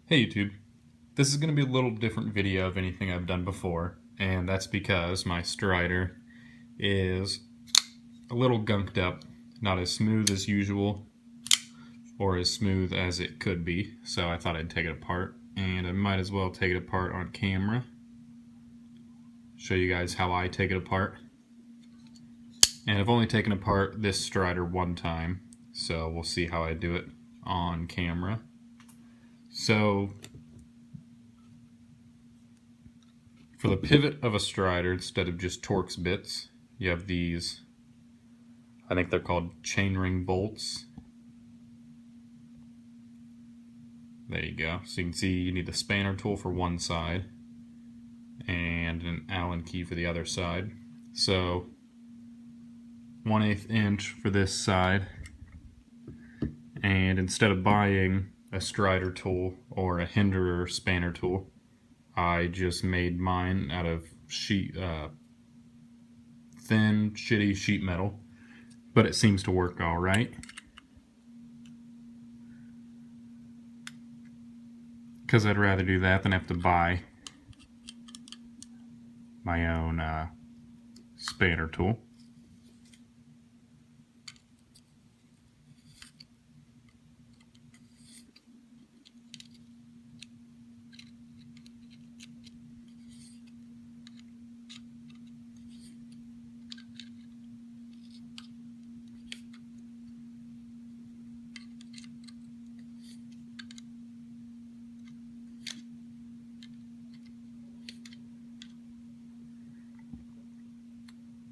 Hey YouTube, this is going to be a little different video of anything I've done before, and that's because my strider is a little gunked up, not as smooth as usual, or as smooth as it could be, so I thought I'd take it apart, and I might as well take it apart on camera, show you guys how I take it apart. And I've only taken apart this strider one time, so we'll see how I do it on camera. So for the pivot of a strider, instead of just Torx bits, you have these, I think they're called chainring bolts. There you go. So you can see you need the spanner tool for one side and an Allen key for the other side. So 1/8 inch for this side. And instead of buying a strider tool or a hinderer spanner tool, I just made mine out of thin, shitty sheet metal, but it seems to work all right. Because I'd rather do that than have to buy my own spanner tool.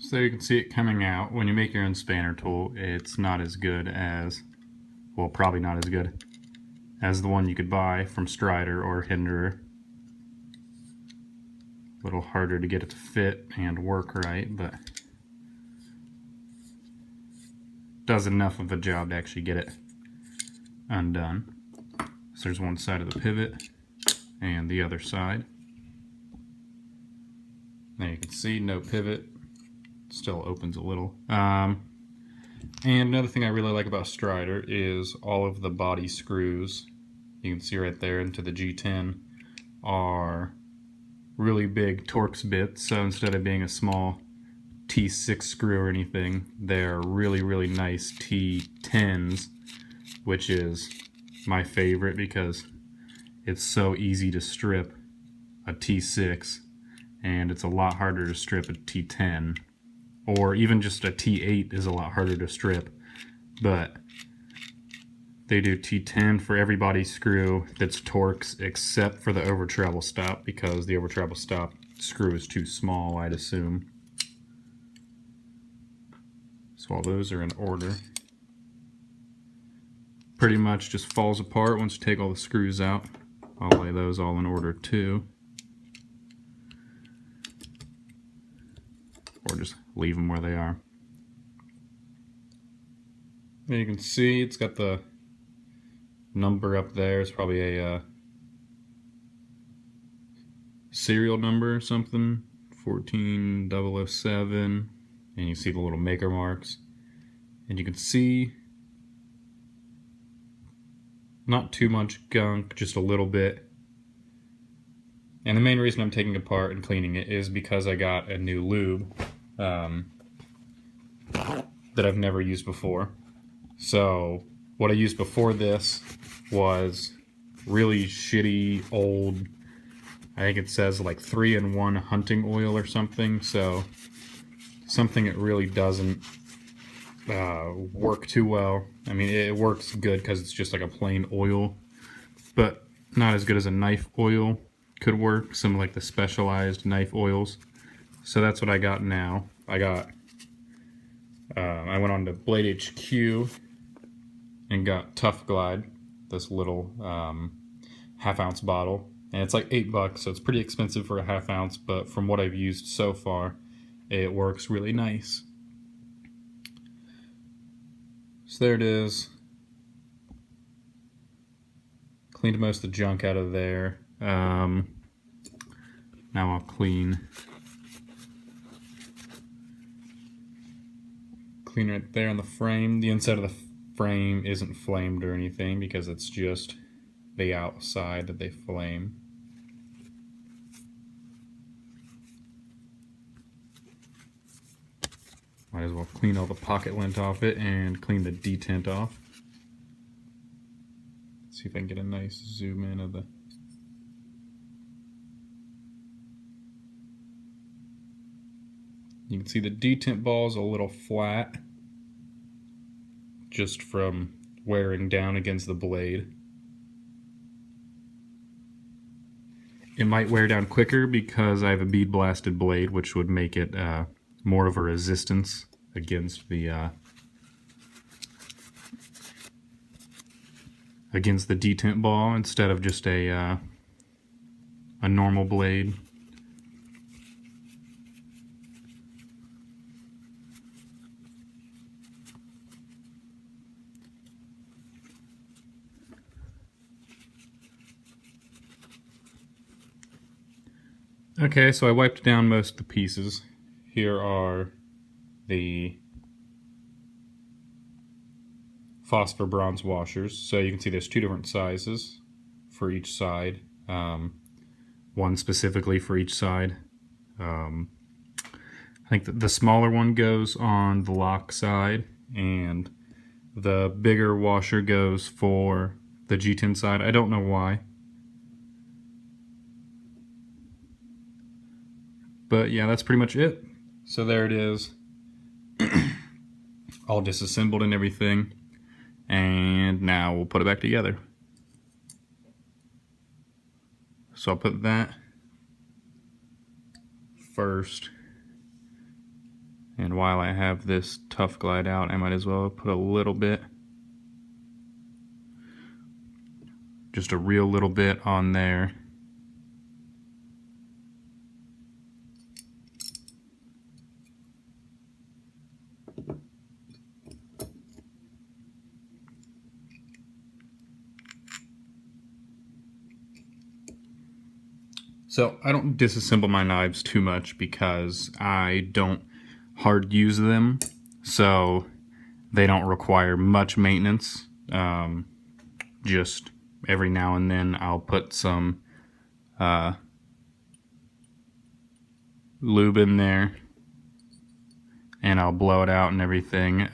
So you can see it coming out. When you make your own spanner tool, it's not as good as, well, probably not as good as the one you could buy from Strider or Hinderer. A little harder to get it to fit and work right, but does enough of a job to actually get it undone. So there's one side of the pivot and the other side. There you can see no pivot. Still opens a little. And another thing I really like about Strider is all of the body screws, you can see right there into the G10, are really big Torx bits. So instead of being a small T6 screw or anything, they're really nice T10s, which is my favorite because it's so easy to strip a T6 and it's a lot harder to strip a T10. Or even just a T8 is a lot harder to strip, but they do T10 for every body screw that's Torx except for the over travel stop, because the over travel stop screw is too small, I'd assume. So all those are in order. Pretty much just falls apart once you take all the screws out. I'll lay those all in order too. Or just leave them where they are. And you can see it's got the number up there. It's probably a serial number or something, 14007, and you see the little maker marks. And you can see not too much gunk, just a little bit. And the main reason I'm taking it apart and cleaning it is because I got a new lube that I've never used before. So what I used before this was really shitty old, I think it says like 3-in-1 hunting oil or something. So something that really doesn't work too well. I mean, it works good because it's just like a plain oil, but not as good as a knife oil could work, some like the specialized knife oils. So that's what I got now. I went on to Blade HQ and got TUF-GLIDE, this little half-ounce bottle, and it's like $8, so it's pretty expensive for a half-ounce, but from what I've used so far, it works really nice. So there it is. Cleaned most of the junk out of there. Now I'll clean right there on the frame. The inside of the frame isn't flamed or anything because it's just the outside that they flame. Might as well clean all the pocket lint off it and clean the detent off. Let's see if I can get a nice zoom in of the... You can see the detent ball is a little flat, just from wearing down against the blade. It might wear down quicker because I have a bead blasted blade, which would make it more of a resistance against the detent ball instead of just a normal blade. Okay, so I wiped down most of the pieces. Here are the phosphor bronze washers. So you can see there's two different sizes for each side. One specifically for each side. I think the smaller one goes on the lock side, and the bigger washer goes for the G10 side. I don't know why. But yeah, that's pretty much it. So there it is. All disassembled and everything. And now we'll put it back together. So I'll put that first. And while I have this TUF-GLIDE out, I might as well put a little bit, just a real little bit on there. So I don't disassemble my knives too much because I don't hard use them, so they don't require much maintenance. Just every now and then I'll put some lube in there and I'll blow it out and everything,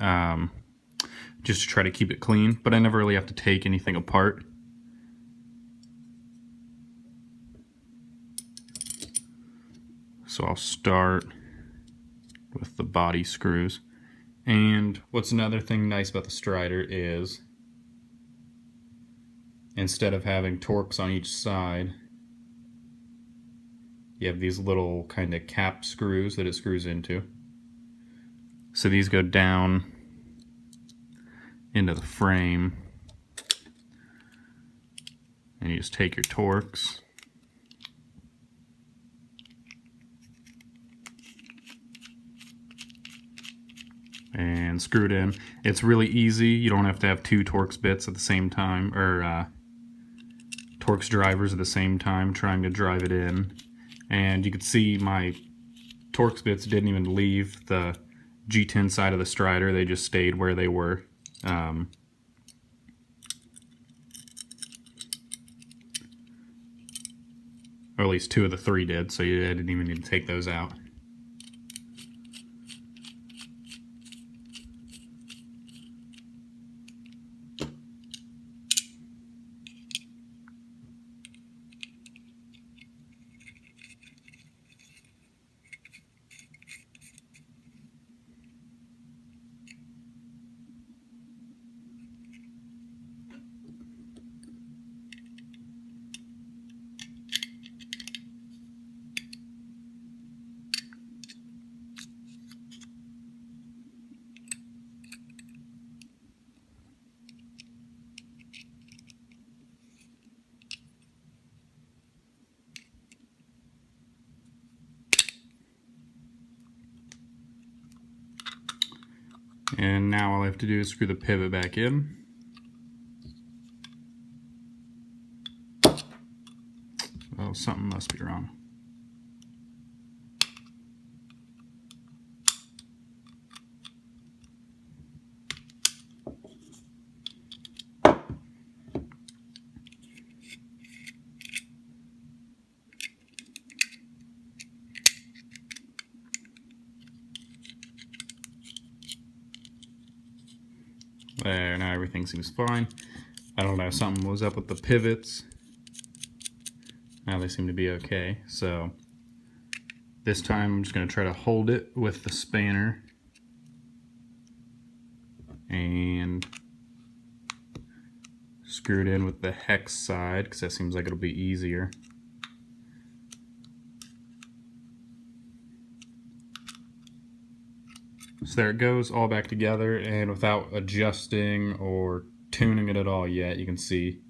just to try to keep it clean, but I never really have to take anything apart. So I'll start with the body screws. And what's another thing nice about the Strider is, instead of having Torx on each side, you have these little kind of cap screws that it screws into. So these go down into the frame, and you just take your Torx and screw it in. It's really easy. You don't have to have two Torx bits at the same time, or Torx drivers at the same time trying to drive it in. And you can see my Torx bits didn't even leave the G10 side of the Strider. They just stayed where they were. Or at least two of the three did, so you didn't even need to take those out. And now all I have to do is screw the pivot back in. Oh, something must be wrong. everything seems fine. I don't know, something was up with the pivots. Now they seem to be okay. So this time I'm just going to try to hold it with the spanner and screw it in with the hex side, because that seems like it'll be easier. So there it goes, all back together, and without adjusting or tuning it at all yet, you can see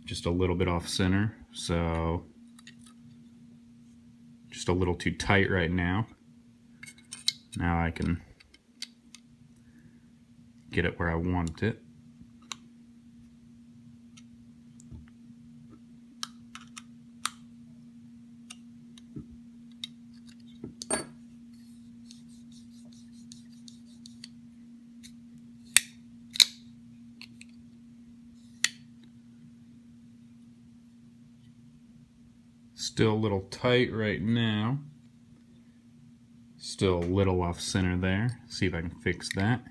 just a little bit off center, so just a little too tight right now. Now I can get it where I want it. Still a little tight right now. Still a little off center there. See if I can fix that.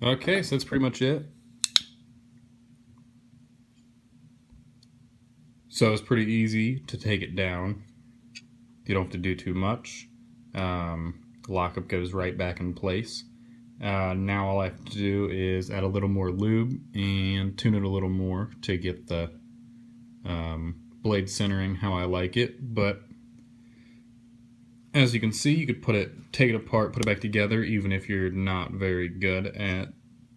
Okay, so that's pretty much it. So it's pretty easy to take it down. You don't have to do too much. Lockup goes right back in place. Now all I have to do is add a little more lube and tune it a little more to get the blade centering how I like it. But as you can see, you could take it apart, put it back together, even if you're not very good at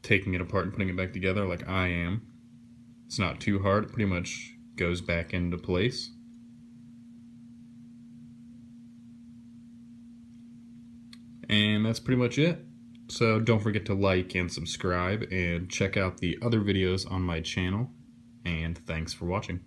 taking it apart and putting it back together like I am. It's not too hard, it pretty much goes back into place. And that's pretty much it. So don't forget to like and subscribe and check out the other videos on my channel. And thanks for watching.